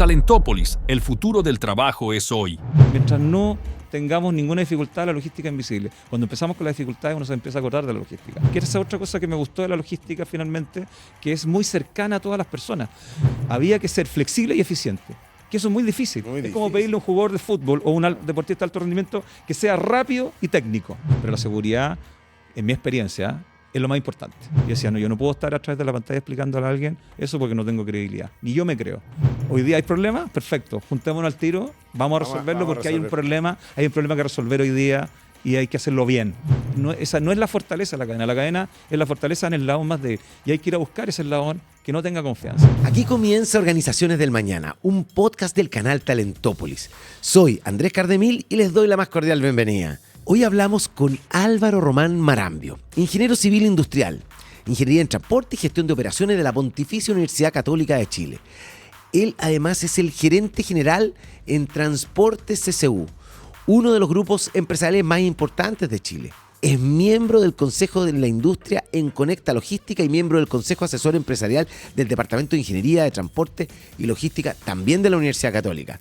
Talentópolis, el futuro del trabajo es hoy. Mientras no tengamos ninguna dificultad, la logística es invisible. Cuando empezamos con las dificultades, uno se empieza a acordar de la logística. Que esa otra cosa que me gustó de la logística finalmente, que es muy cercana a todas las personas. Había que ser flexible y eficiente. Que eso es muy difícil. Es como pedirle a un jugador de fútbol o un deportista de alto rendimiento que sea rápido y técnico. Pero la seguridad, en mi experiencia, es lo más importante. Yo decía, no, yo no puedo estar a través de la pantalla explicándole a alguien eso porque no tengo credibilidad. Ni yo me creo. Hoy día hay problemas, perfecto. Juntémonos al tiro, vamos a resolverlo porque hay un problema que resolver hoy día y hay que hacerlo bien. Esa no es la fortaleza de la cadena. La cadena es la fortaleza en el lado más débil. Y hay que ir a buscar ese eslabón que no tenga confianza. Aquí comienza Organizaciones del Mañana, un podcast del canal Talentópolis. Soy Andrés Cardemil y les doy la más cordial bienvenida. Hoy hablamos con Álvaro Román Marambio, ingeniero civil industrial, ingeniería en transporte y gestión de operaciones de la Pontificia Universidad Católica de Chile. Él además es el gerente general en Transportes CCU, uno de los grupos empresariales más importantes de Chile. Es miembro del Consejo de la Industria en Conecta Logística y miembro del Consejo Asesor Empresarial del Departamento de Ingeniería de Transporte y Logística, también de la Universidad Católica.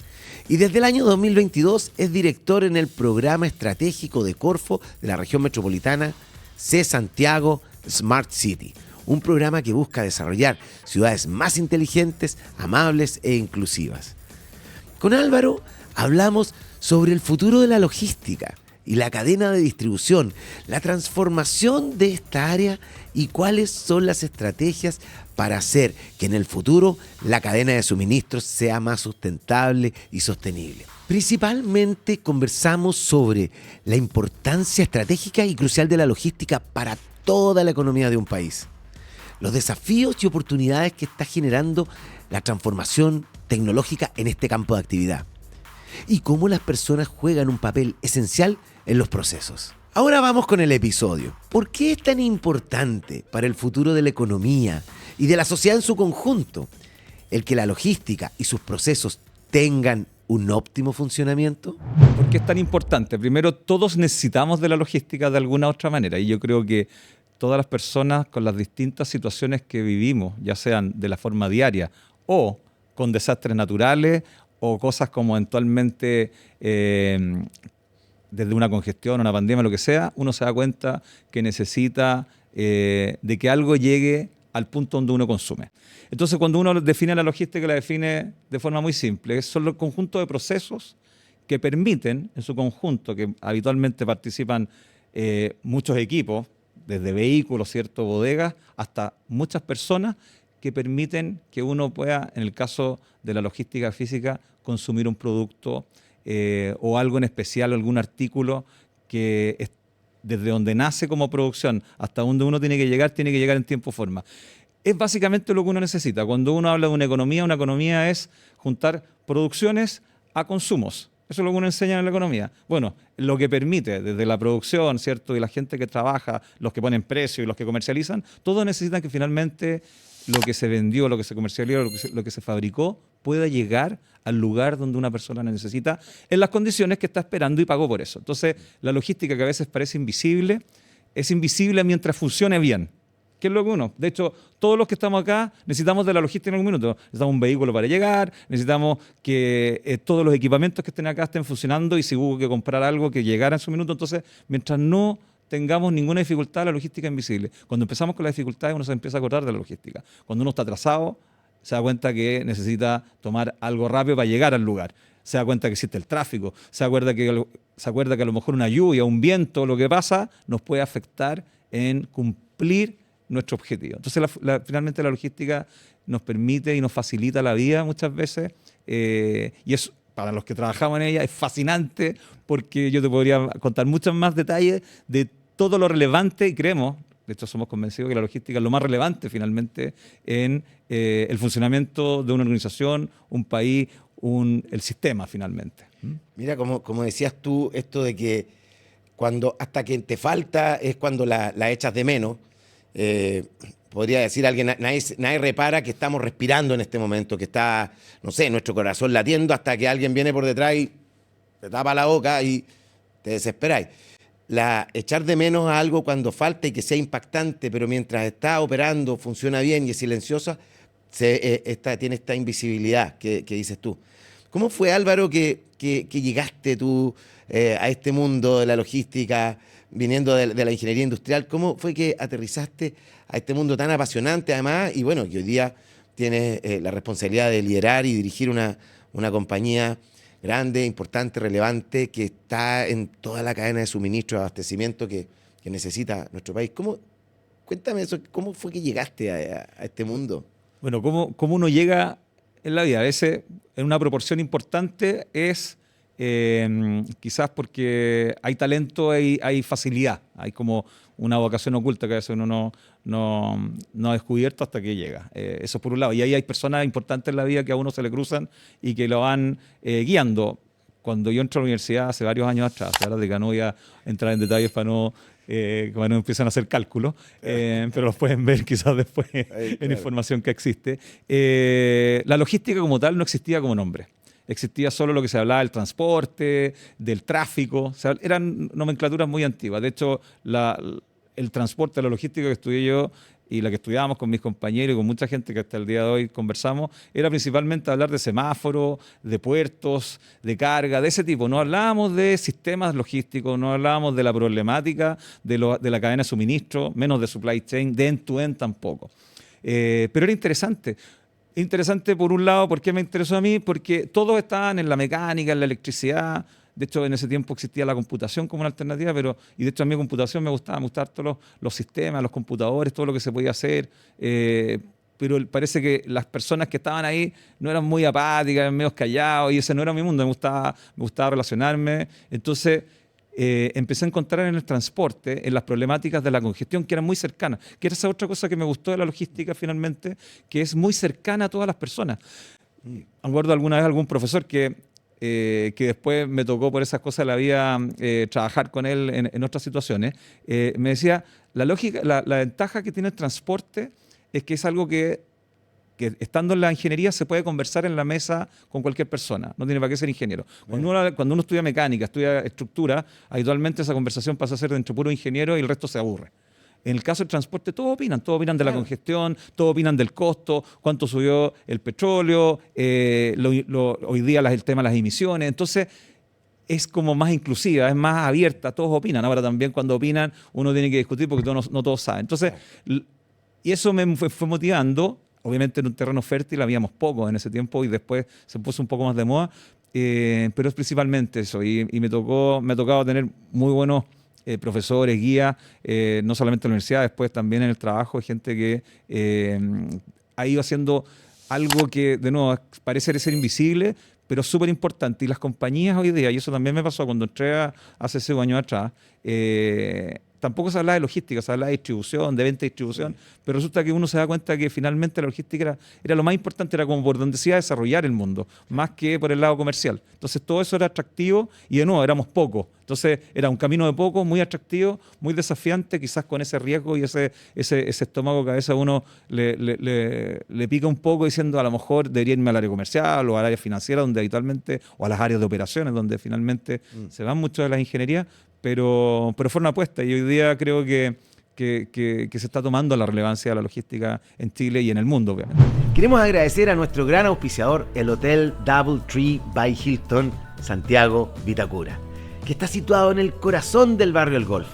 Y desde el año 2022 es director en el Programa Estratégico de Corfo de la Región Metropolitana C. Santiago Smart City, un programa que busca desarrollar ciudades más inteligentes, amables e inclusivas. Con Álvaro hablamos sobre el futuro de la logística y la cadena de distribución, la transformación de esta área y cuáles son las estrategias para hacer que en el futuro la cadena de suministros sea más sustentable y sostenible. Principalmente conversamos sobre la importancia estratégica y crucial de la logística para toda la economía de un país, los desafíos y oportunidades que está generando la transformación tecnológica en este campo de actividad y cómo las personas juegan un papel esencial en los procesos. Ahora vamos con el episodio. ¿Por qué es tan importante para el futuro de la economía y de la sociedad en su conjunto el que la logística y sus procesos tengan un óptimo funcionamiento? ¿Por qué es tan importante? Primero, todos necesitamos de la logística de alguna u otra manera y yo creo que todas las personas con las distintas situaciones que vivimos, ya sean de la forma diaria o con desastres naturales o cosas como eventualmente desde una congestión, una pandemia, lo que sea, uno se da cuenta que necesita de que algo llegue al punto donde uno consume. Entonces, cuando uno define la logística, la define de forma muy simple. Son los conjuntos de procesos que permiten, en su conjunto, que habitualmente participan muchos equipos, desde vehículos, ¿cierto?, bodegas, hasta muchas personas que permiten que uno pueda, en el caso de la logística física, consumir un producto o algo en especial, algún artículo que es desde donde nace como producción hasta donde uno tiene que llegar en tiempo y forma. Es básicamente lo que uno necesita. Cuando uno habla de una economía es juntar producciones a consumos. Eso es lo que uno enseña en la economía. Bueno, lo que permite desde la producción, ¿cierto?, y la gente que trabaja, los que ponen precio y los que comercializan, todos necesitan que finalmente lo que se vendió, lo que se comercializó, lo que se fabricó, pueda llegar al lugar donde una persona necesita, en las condiciones que está esperando y pagó por eso. Entonces, la logística, que a veces parece invisible, es invisible mientras funcione bien. ¿Qué es lo que uno? De hecho, todos los que estamos acá necesitamos de la logística en algún minuto. Necesitamos un vehículo para llegar, necesitamos que todos los equipamientos que estén acá estén funcionando y si hubo que comprar algo que llegara en su minuto. Entonces, mientras no tengamos ninguna dificultad, la logística es invisible. Cuando empezamos con las dificultades, uno se empieza a acordar de la logística. Cuando uno está atrasado, se da cuenta que necesita tomar algo rápido para llegar al lugar. Se da cuenta que existe el tráfico. Se acuerda que a lo mejor una lluvia, un viento, lo que pasa, nos puede afectar en cumplir nuestro objetivo. Entonces, finalmente la logística nos permite y nos facilita la vida muchas veces. Y es, para los que trabajamos en ella, es fascinante porque yo te podría contar muchos más detalles de todo lo relevante y creemos, de hecho somos convencidos que la logística es lo más relevante finalmente en el funcionamiento de una organización, un país, el sistema finalmente. Mira, como decías tú, esto de que hasta que te falta es cuando la echas de menos. Podría decir alguien, nadie repara que estamos respirando en este momento, que está, no sé, nuestro corazón latiendo hasta que alguien viene por detrás y te tapa la boca y te desesperáis. Echar de menos a algo cuando falta y que sea impactante, pero mientras está operando funciona bien y es silenciosa, tiene esta invisibilidad que dices tú. ¿Cómo fue, Álvaro, que llegaste tú a este mundo de la logística, viniendo de la ingeniería industrial? ¿Cómo fue que aterrizaste a este mundo tan apasionante, además? Y bueno, que hoy día tienes la responsabilidad de liderar y dirigir una compañía grande, importante, relevante, que está en toda la cadena de suministro, de abastecimiento que necesita nuestro país. Cuéntame eso, ¿cómo fue que llegaste a este mundo? Bueno, ¿cómo uno llega en la vida? A veces, en una proporción importante, es quizás porque hay talento, hay facilidad, hay como una vocación oculta que a veces uno no ha descubierto hasta que llega. Eso por un lado. Y ahí hay personas importantes en la vida que a uno se le cruzan y que lo van guiando. Cuando yo entro a la universidad hace varios años atrás, ahora de que no voy a entrar en detalles para no empiezan a hacer cálculos, pero los pueden ver quizás después en información que existe. La logística como tal no existía como nombre. Existía solo lo que se hablaba del transporte, del tráfico. O sea, eran nomenclaturas muy antiguas. De hecho, el transporte, la logística que estudié yo y la que estudiábamos con mis compañeros y con mucha gente que hasta el día de hoy conversamos, era principalmente hablar de semáforos, de puertos, de carga, de ese tipo. No hablábamos de sistemas logísticos, no hablábamos de la problemática de la cadena de suministro, menos de supply chain, de end-to-end tampoco. Pero era interesante. Interesante por un lado, ¿por qué me interesó a mí? Porque todos estaban en la mecánica, en la electricidad. De hecho, en ese tiempo existía la computación como una alternativa, y de hecho a mí computación me gustaban todos los sistemas, los computadores, todo lo que se podía hacer. Pero parece que las personas que estaban ahí no eran muy apáticas, eran medio callados, y ese no era mi mundo, me gustaba relacionarme. Entonces, empecé a encontrar en el transporte, en las problemáticas de la congestión, que eran muy cercanas, que era esa otra cosa que me gustó de la logística finalmente, que es muy cercana a todas las personas. Acuerdo alguna vez algún profesor que después me tocó por esas cosas de la vida trabajar con él en otras situaciones, me decía, la ventaja que tiene el transporte es que es algo que estando en la ingeniería se puede conversar en la mesa con cualquier persona, no tiene para qué ser ingeniero. Cuando uno estudia mecánica, estudia estructura, habitualmente esa conversación pasa a ser entre puro ingeniero y el resto se aburre. En el caso del transporte todos opinan de la congestión, todos opinan del costo, cuánto subió el petróleo, hoy día el tema de las emisiones. Entonces es como más inclusiva, es más abierta, todos opinan. Ahora también cuando opinan uno tiene que discutir porque no todos saben. Entonces, y eso me fue motivando. Obviamente en un terreno fértil habíamos pocos en ese tiempo y después se puso un poco más de moda, pero es principalmente eso. Y me ha tocado tener muy buenos profesores, guías, no solamente en la universidad, después también en el trabajo, hay gente que ha ido haciendo algo que, de nuevo, parece ser invisible, pero súper importante. Y las compañías hoy día, y eso también me pasó cuando entré hace 6 años atrás, tampoco se habla de logística, se habla de distribución, de venta y distribución, pero resulta que uno se da cuenta que finalmente la logística era lo más importante, era como por donde se iba a desarrollar el mundo, más que por el lado comercial. Entonces todo eso era atractivo y de nuevo éramos pocos. Entonces era un camino de pocos, muy atractivo, muy desafiante, quizás con ese riesgo y ese estómago que a veces a uno le pica un poco diciendo a lo mejor debería irme al área comercial o al área financiera donde habitualmente, o a las áreas de operaciones donde finalmente se van mucho de las ingenierías, pero fue una apuesta y hoy día creo que se está tomando la relevancia de la logística en Chile y en el mundo, obviamente. Queremos agradecer a nuestro gran auspiciador, el Hotel DoubleTree by Hilton Santiago Vitacura, que está situado en el corazón del barrio El Golf,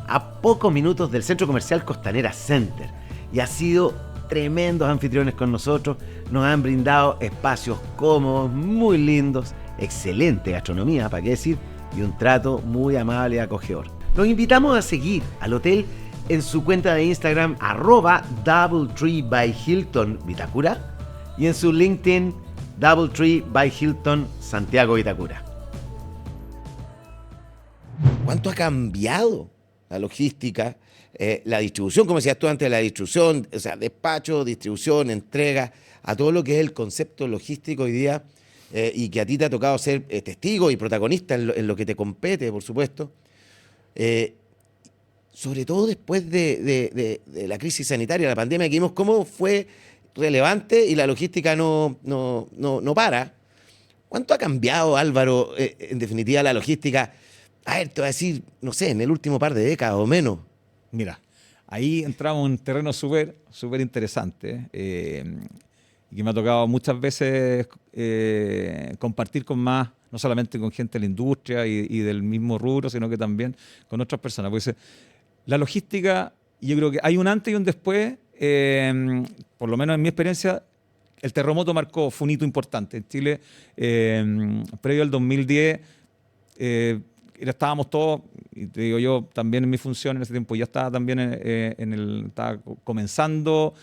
a pocos minutos del centro comercial Costanera Center, y ha sido tremendos anfitriones con nosotros, nos han brindado espacios cómodos, muy lindos, excelente gastronomía, para qué decir, y un trato muy amable y acogedor. Los invitamos a seguir al hotel en su cuenta de Instagram @DoubleTree by Hilton Vitacura y en su LinkedIn DoubleTree by Hilton Santiago Vitacura. ¿Cuánto ha cambiado la logística, la distribución, como decías tú antes, la distribución, o sea, despacho, distribución, entrega, a todo lo que es el concepto logístico hoy día? Y que a ti te ha tocado ser testigo y protagonista en lo que te compete, por supuesto, sobre todo después de la crisis sanitaria, la pandemia, que vimos cómo fue relevante y la logística no para. ¿Cuánto ha cambiado, Álvaro, en definitiva, la logística? A ver, te voy a decir, no sé, en el último par de décadas o menos. Mira, ahí entramos en un terreno súper interesante. y que me ha tocado muchas veces compartir con más, no solamente con gente de la industria y del mismo rubro, sino que también con otras personas. Porque la logística, yo creo que hay un antes y un después, por lo menos en mi experiencia. El terremoto fue un hito importante. En Chile, previo al 2010, estábamos todos, y te digo yo, también en mi función en ese tiempo, ya estaba también estaba comenzando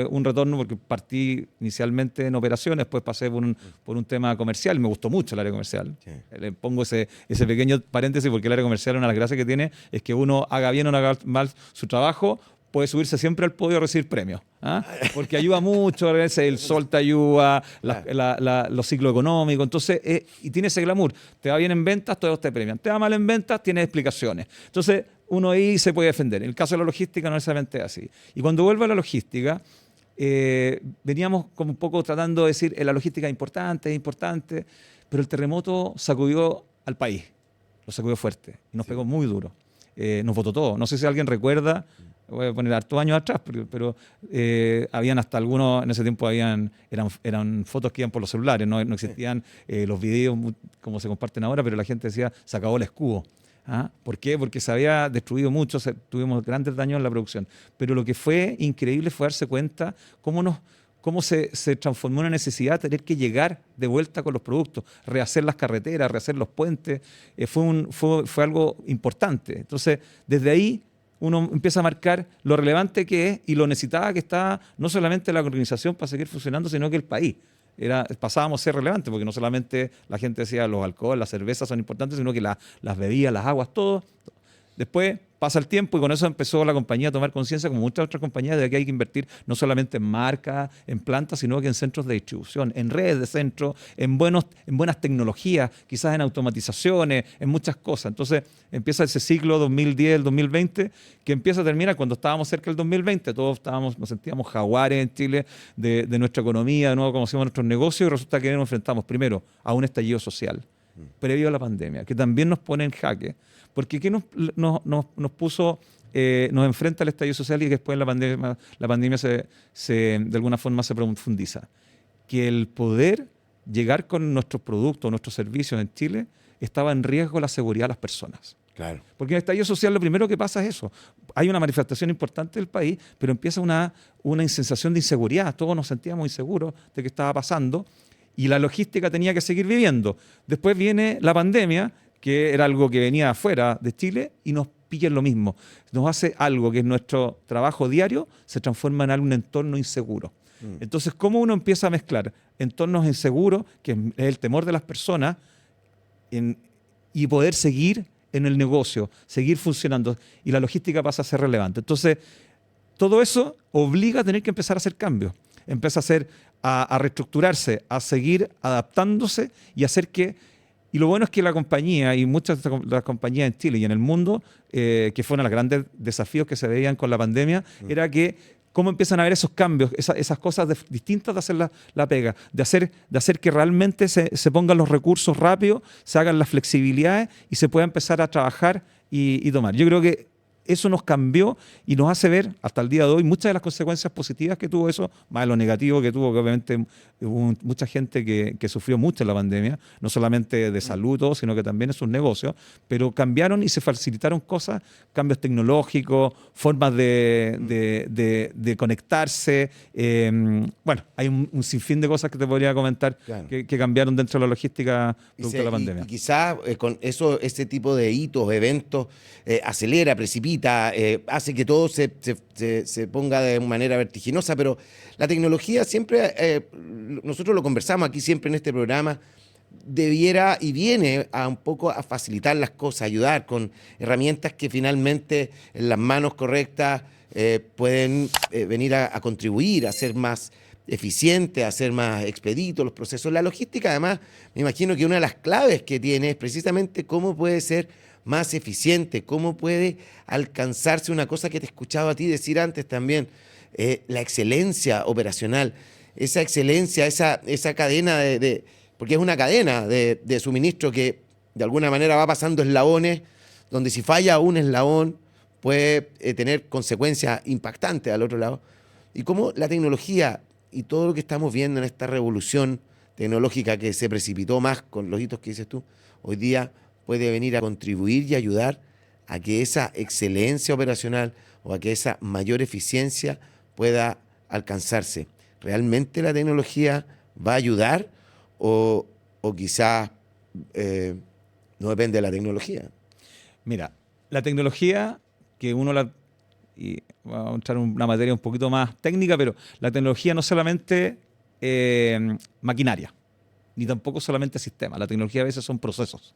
un retorno, porque partí inicialmente en operaciones, después pasé por un tema comercial, y me gustó mucho el área comercial. Sí. Le pongo ese pequeño paréntesis, porque el área comercial, una de las gracias que tiene, es que uno haga bien o no haga mal su trabajo, puede subirse siempre al podio a recibir premios, ¿ah? Porque ayuda mucho, a veces el sol te ayuda, los ciclos económicos, entonces, y tiene ese glamour. Te va bien en ventas, todos te premian. Te va mal en ventas, tienes explicaciones. Entonces, uno ahí se puede defender. En el caso de la logística no necesariamente es así. Y cuando vuelvo a la logística, veníamos como un poco tratando de decir, la logística es importante, pero el terremoto sacudió al país, lo sacudió fuerte, y nos pegó muy duro. Nos botó todo. No sé si alguien recuerda, voy a poner hartos años atrás, pero habían hasta algunos, en ese tiempo eran fotos que iban por los celulares, no existían los videos como se comparten ahora, pero la gente decía, se acabó el escudo. ¿Ah? ¿Por qué? Porque se había destruido mucho, tuvimos grandes daños en la producción. Pero lo que fue increíble fue darse cuenta cómo se transformó en una necesidad de tener que llegar de vuelta con los productos, rehacer las carreteras, rehacer los puentes. Fue algo importante. Entonces, desde ahí uno empieza a marcar lo relevante que es y lo necesitada que está no solamente la organización para seguir funcionando, sino que el país. Pasábamos a ser relevantes, porque no solamente la gente decía los alcoholes, las cervezas son importantes, sino que las bebidas, las aguas, todo. Después pasa el tiempo y con eso empezó la compañía a tomar conciencia, como muchas otras compañías, de que hay que invertir no solamente en marcas, en plantas, sino que en centros de distribución, en redes de centros, en buenas tecnologías, quizás en automatizaciones, en muchas cosas. Entonces empieza ese ciclo 2010, el 2020, que empieza a terminar cuando estábamos cerca del 2020. Todos nos sentíamos jaguares en Chile de nuestra economía, de nuevo conocíamos nuestros negocios, y resulta que nos enfrentamos primero a un estallido social previo a la pandemia, que también nos pone en jaque. Porque ¿qué nos puso, nos enfrenta al estallido social y que después la pandemia de alguna forma se profundiza? Que el poder llegar con nuestros productos, nuestros servicios en Chile, estaba en riesgo la seguridad de las personas. Claro. Porque en el estallido social lo primero que pasa es eso. Hay una manifestación importante del país, pero empieza una sensación de inseguridad. Todos nos sentíamos inseguros de qué estaba pasando y la logística tenía que seguir viviendo. Después viene la pandemia, que era algo que venía afuera de Chile, y nos pilla en lo mismo. Nos hace algo que es nuestro trabajo diario, se transforma en un entorno inseguro. Entonces, ¿cómo uno empieza a mezclar entornos inseguros, que es el temor de las personas, y poder seguir en el negocio, seguir funcionando? Y la logística pasa a ser relevante. Entonces, todo eso obliga a tener que empezar a hacer cambios. Empieza a reestructurarse, a seguir adaptándose y hacer que... Y lo bueno es que la compañía y muchas de las compañías en Chile y en el mundo, que fueron los grandes desafíos que se veían con la pandemia, era que cómo empiezan a haber esos cambios, esas cosas distintas de hacer la pega, de hacer que realmente se pongan los recursos rápido, se hagan las flexibilidades y se pueda empezar a trabajar y tomar. Yo creo que eso nos cambió y nos hace ver hasta el día de hoy muchas de las consecuencias positivas que tuvo eso, más de lo negativo que tuvo, que obviamente hubo mucha gente que sufrió mucho en la pandemia, no solamente de salud, todo, sino que también en sus negocios, pero cambiaron y se facilitaron cosas, cambios tecnológicos, formas de conectarse. Bueno, hay un sinfín de cosas que te podría comentar, claro, que cambiaron dentro de la logística producto de la pandemia. Y quizás con ese tipo de hitos, eventos, acelera, precipita, hace que todo se ponga de manera vertiginosa, pero la tecnología siempre, nosotros lo conversamos aquí siempre en este programa, debiera y viene a un poco a facilitar las cosas, ayudar con herramientas que finalmente en las manos correctas pueden venir a contribuir a ser más eficiente, a ser más expedito los procesos. La logística, además, me imagino que una de las claves que tiene es precisamente cómo puede ser más eficiente, cómo puede alcanzarse una cosa que te he escuchado a ti decir antes también, la excelencia operacional, esa excelencia, esa cadena porque es una cadena de suministro que de alguna manera va pasando eslabones, donde si falla un eslabón puede tener consecuencias impactantes al otro lado. Y cómo la tecnología y todo lo que estamos viendo en esta revolución tecnológica que se precipitó más con los hitos que dices tú, hoy día puede venir a contribuir y ayudar a que esa excelencia operacional o a que esa mayor eficiencia pueda alcanzarse? ¿Realmente la tecnología va a ayudar o quizás no depende de la tecnología? Mira, la tecnología, que uno la... Y vamos a entrar en una materia un poquito más técnica, pero la tecnología no es solamente maquinaria, ni tampoco solamente sistemas. La tecnología a veces son procesos.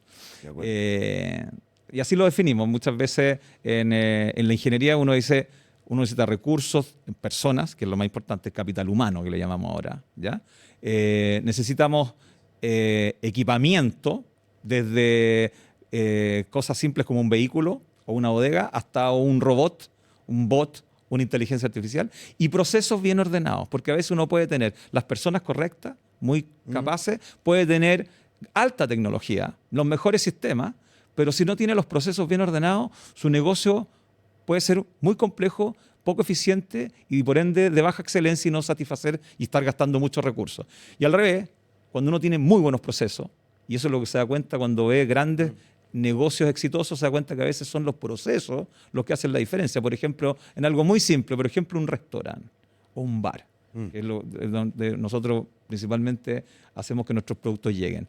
Y así lo definimos. Muchas veces en la ingeniería uno necesita recursos, personas, que es lo más importante, capital humano, que le llamamos ahora, ¿ya? Necesitamos equipamiento, desde cosas simples como un vehículo o una bodega, hasta un robot, un bot, una inteligencia artificial, y procesos bien ordenados, porque a veces uno puede tener las personas correctas, muy capaces, puede tener alta tecnología, los mejores sistemas, pero si no tiene los procesos bien ordenados, su negocio puede ser muy complejo, poco eficiente y por ende de baja excelencia y no satisfacer y estar gastando muchos recursos. Y al revés, cuando uno tiene muy buenos procesos, y eso es lo que se da cuenta cuando ve grandes negocios exitosos, se da cuenta que a veces son los procesos los que hacen la diferencia. Por ejemplo, en algo muy simple, por ejemplo, un restaurante o un bar, que es donde nosotros principalmente hacemos que nuestros productos lleguen.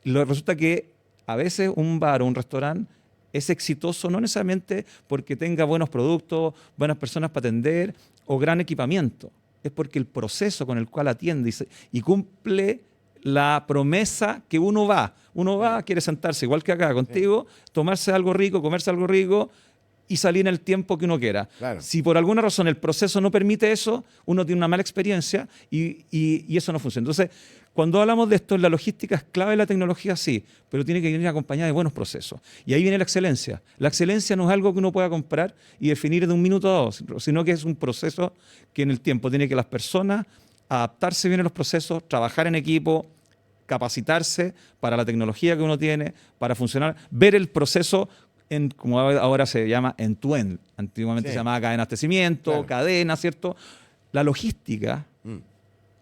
Resulta que a veces un bar o un restaurante es exitoso no necesariamente porque tenga buenos productos, buenas personas para atender o gran equipamiento. Es porque el proceso con el cual atiende y cumple la promesa que uno va, quiere sentarse igual que acá contigo, tomarse algo rico, comerse algo rico y salir en el tiempo que uno quiera. Claro. Si por alguna razón el proceso no permite eso, uno tiene una mala experiencia y eso no funciona. Entonces, cuando hablamos de esto, la logística es clave, la tecnología sí, pero tiene que venir acompañada de buenos procesos. Y ahí viene la excelencia. La excelencia no es algo que uno pueda comprar y definir de un minuto a dos, sino que es un proceso que en el tiempo tiene que las personas adaptarse bien a los procesos, trabajar en equipo, capacitarse para la tecnología que uno tiene, para funcionar, ver el proceso como ahora se llama end-to-end. Antiguamente se llamaba cadena de abastecimiento, claro, cadena, ¿cierto? La logística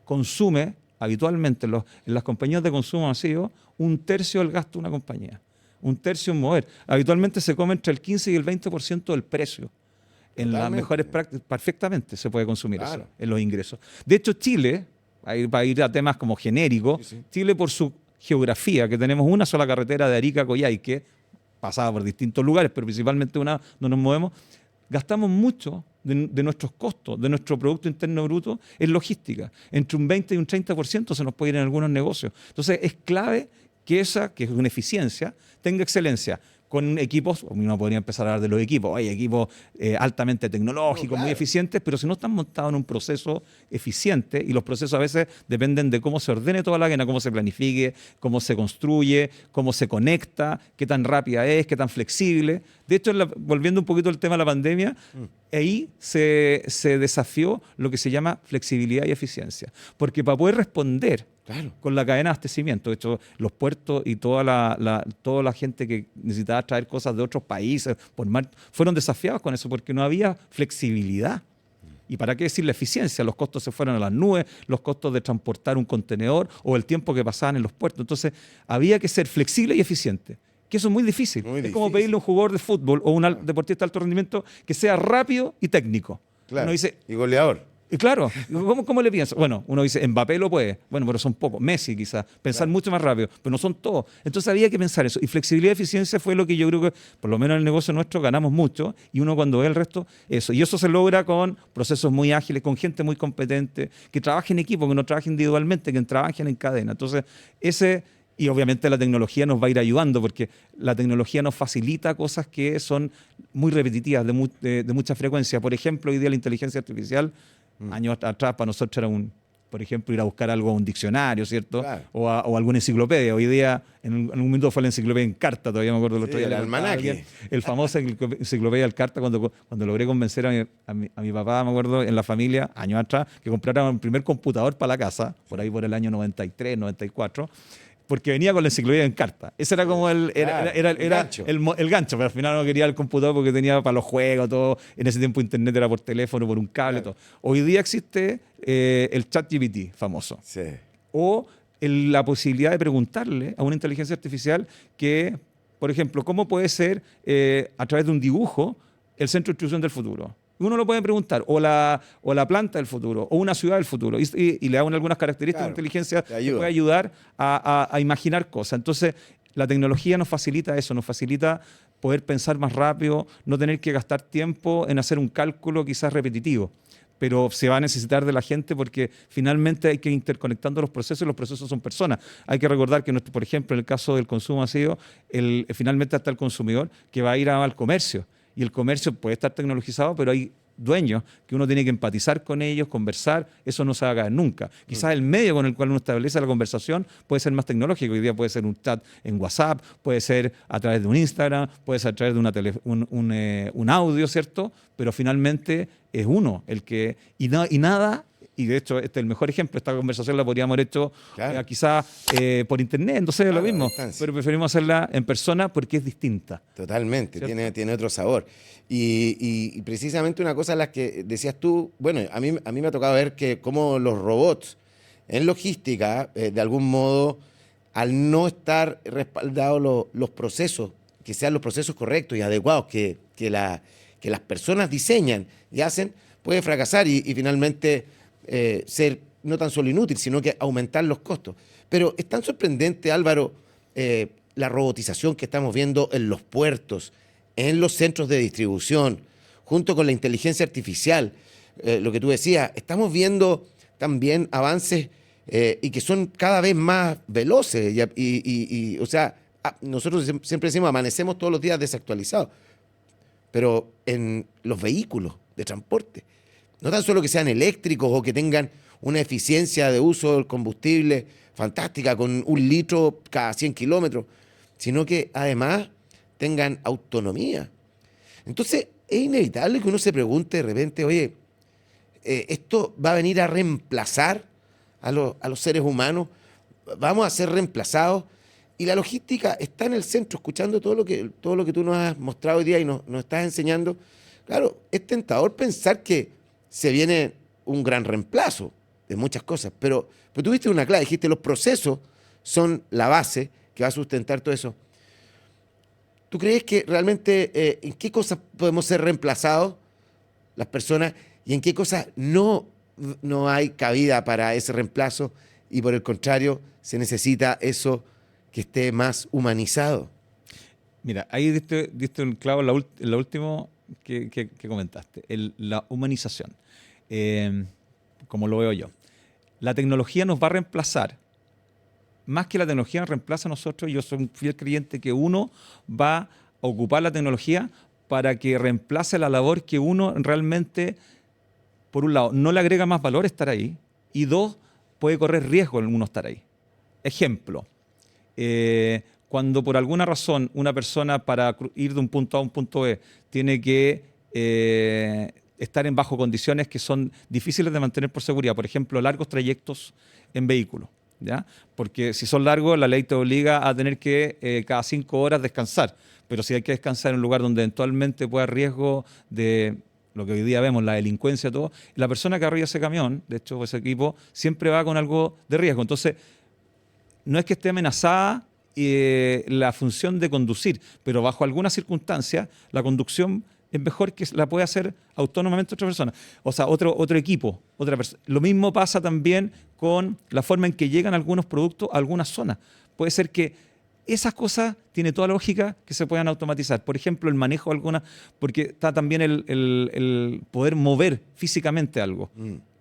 consume habitualmente en las compañías de consumo masivo 1/3 del gasto de una compañía. 1/3 en mover. Habitualmente se come entre el 15 y el 20% del precio. En las mejores prácticas, perfectamente se puede consumir, claro, eso, en los ingresos. De hecho, Chile, para ir a temas como genéricos, Chile por su geografía, que tenemos una sola carretera de Arica a Coyhaique, pasada por distintos lugares, pero principalmente una donde nos movemos, gastamos mucho de nuestros costos, de nuestro Producto Interno Bruto en logística. Entre un 20 y un 30% se nos puede ir en algunos negocios. Entonces es clave que esa, que es una eficiencia, tenga excelencia. Con equipos, uno podría empezar a hablar de los equipos, hay equipos altamente tecnológicos, claro, muy eficientes, pero si no están montados en un proceso eficiente, y los procesos a veces dependen de cómo se ordene toda la cadena, cómo se planifique, cómo se construye, cómo se conecta, qué tan rápida es, qué tan flexible. De hecho, volviendo un poquito al tema de la pandemia, ahí se desafió lo que se llama flexibilidad y eficiencia. Porque para poder responder, claro, con la cadena de abastecimiento, de hecho, los puertos y toda la gente que necesitaba traer cosas de otros países por mar, fueron desafiados con eso porque no había flexibilidad. ¿Y para qué decir la eficiencia? Los costos se fueron a las nubes, los costos de transportar un contenedor o el tiempo que pasaban en los puertos. Entonces, había que ser flexible y eficiente. Que eso es muy difícil. Es como pedirle a un jugador de fútbol o un deportista de alto rendimiento que sea rápido y técnico. Claro. Uno dice, y goleador. Y claro, ¿cómo le piensas? Bueno, uno dice, Mbappé lo puede. Bueno, pero son pocos. Messi quizás. Pensar mucho más rápido. Pero no son todos. Entonces había que pensar eso. Y flexibilidad y eficiencia fue lo que yo creo que, por lo menos en el negocio nuestro, ganamos mucho. Y uno cuando ve el resto, eso. Y eso se logra con procesos muy ágiles, con gente muy competente, que trabaje en equipo, que no trabaje individualmente, que trabajen en cadena. Entonces, y obviamente la tecnología nos va a ir ayudando porque la tecnología nos facilita cosas que son muy repetitivas, de mucha frecuencia. Por ejemplo, hoy día la inteligencia artificial, años atrás para nosotros era por ejemplo, ir a buscar algo a un diccionario, ¿cierto? Claro. O alguna enciclopedia. Hoy día, en un momento fue la enciclopedia en carta, todavía me acuerdo el otro día. El almanaque. El famoso enciclopedia en carta, cuando logré convencer a mi papá, me acuerdo, en la familia, años atrás, que comprara un primer computador para la casa, por ahí por el año 93, 94, porque venía con la enciclopedia en carta. Ese era como era gancho. el gancho, pero al final no quería el computador porque tenía para los juegos, todo. En ese tiempo internet era por teléfono, por un cable, todo. Hoy día existe el ChatGPT famoso. Sí. O la posibilidad de preguntarle a una inteligencia artificial que, por ejemplo, ¿cómo puede ser a través de un dibujo el centro de distribución del futuro? Uno lo puede preguntar, o la planta del futuro, o una ciudad del futuro, y le da algunas características de inteligencia que puede ayudar a imaginar cosas. Entonces, la tecnología nos facilita eso, nos facilita poder pensar más rápido, no tener que gastar tiempo en hacer un cálculo quizás repetitivo, pero se va a necesitar de la gente porque finalmente hay que ir interconectando los procesos y los procesos son personas. Hay que recordar que, por ejemplo, en el caso del consumo masivo, finalmente está el consumidor que va a ir al comercio. Y el comercio puede estar tecnologizado, pero hay dueños que uno tiene que empatizar con ellos, conversar, eso no se va a caer nunca. Quizás el medio con el cual uno establece la conversación puede ser más tecnológico. Hoy día puede ser un chat en WhatsApp, puede ser a través de un Instagram, puede ser a través de un audio, ¿cierto? Pero finalmente es uno el que... Y nada... Y de hecho, este es el mejor ejemplo. Esta conversación la podríamos haber hecho quizás por internet, entonces es lo mismo. Pero preferimos hacerla en persona porque es distinta. Totalmente, tiene otro sabor. Y precisamente una cosa en la que decías tú, bueno, a mí me ha tocado ver que cómo los robots en logística, de algún modo, al no estar respaldados los procesos, que sean los procesos correctos y adecuados que las personas diseñan y hacen, puede fracasar y finalmente... ser no tan solo inútil, sino que aumentar los costos. Pero es tan sorprendente, Álvaro, la robotización que estamos viendo en los puertos, en los centros de distribución, junto con la inteligencia artificial, lo que tú decías, estamos viendo también avances y que son cada vez más veloces. O sea, nosotros siempre decimos, amanecemos todos los días desactualizados, pero en los vehículos de transporte, no tan solo que sean eléctricos o que tengan una eficiencia de uso del combustible fantástica con 1 litro cada 100 kilómetros, sino que además tengan autonomía. Entonces es inevitable que uno se pregunte de repente, oye, ¿esto va a venir a reemplazar a los seres humanos? ¿Vamos a ser reemplazados? Y la logística está en el centro, escuchando todo lo que tú nos has mostrado hoy día y nos estás enseñando. Claro, es tentador pensar que se viene un gran reemplazo de muchas cosas, pero tuviste una clave, dijiste los procesos son la base que va a sustentar todo eso. ¿Tú crees que realmente en qué cosas podemos ser reemplazados las personas y en qué cosas no hay cabida para ese reemplazo y por el contrario se necesita eso que esté más humanizado? Mira, ahí diste un clavo en lo último que comentaste, la humanización. Como lo veo yo. La tecnología nos va a reemplazar. Más que la tecnología nos reemplaza a nosotros, yo soy un fiel creyente que uno va a ocupar la tecnología para que reemplace la labor que uno realmente, por un lado, no le agrega más valor estar ahí, y dos, puede correr riesgo en uno estar ahí. Ejemplo, cuando por alguna razón una persona para ir de un punto A a un punto B tiene que estar en bajo condiciones que son difíciles de mantener por seguridad, por ejemplo, largos trayectos en vehículo, ¿ya? Porque si son largos, la ley te obliga a tener que cada 5 horas descansar, pero si hay que descansar en un lugar donde eventualmente pueda haber riesgo de lo que hoy día vemos, la delincuencia y todo, la persona que arriba ese camión, de hecho ese equipo, siempre va con algo de riesgo. Entonces, no es que esté amenazada la función de conducir, pero bajo algunas circunstancias la conducción es mejor que la pueda hacer autónomamente otra persona, o sea, otro equipo, otra persona. Lo mismo pasa también con la forma en que llegan algunos productos a algunas zonas. Puede ser que esas cosas tiene toda la lógica que se puedan automatizar. Por ejemplo, el manejo de algunas, porque está también el poder mover físicamente algo.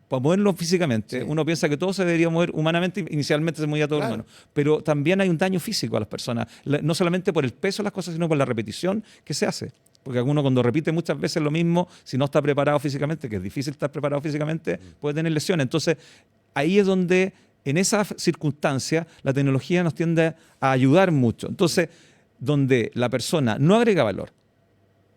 Para moverlo físicamente, uno piensa que todo se debería mover humanamente, inicialmente se movía todo humano, pero también hay un daño físico a las personas, no solamente por el peso de las cosas, sino por la repetición que se hace. Porque uno cuando repite muchas veces lo mismo, si no está preparado físicamente, que es difícil estar preparado físicamente, puede tener lesiones. Entonces, ahí es donde, en esa circunstancia, la tecnología nos tiende a ayudar mucho. Entonces, donde la persona no agrega valor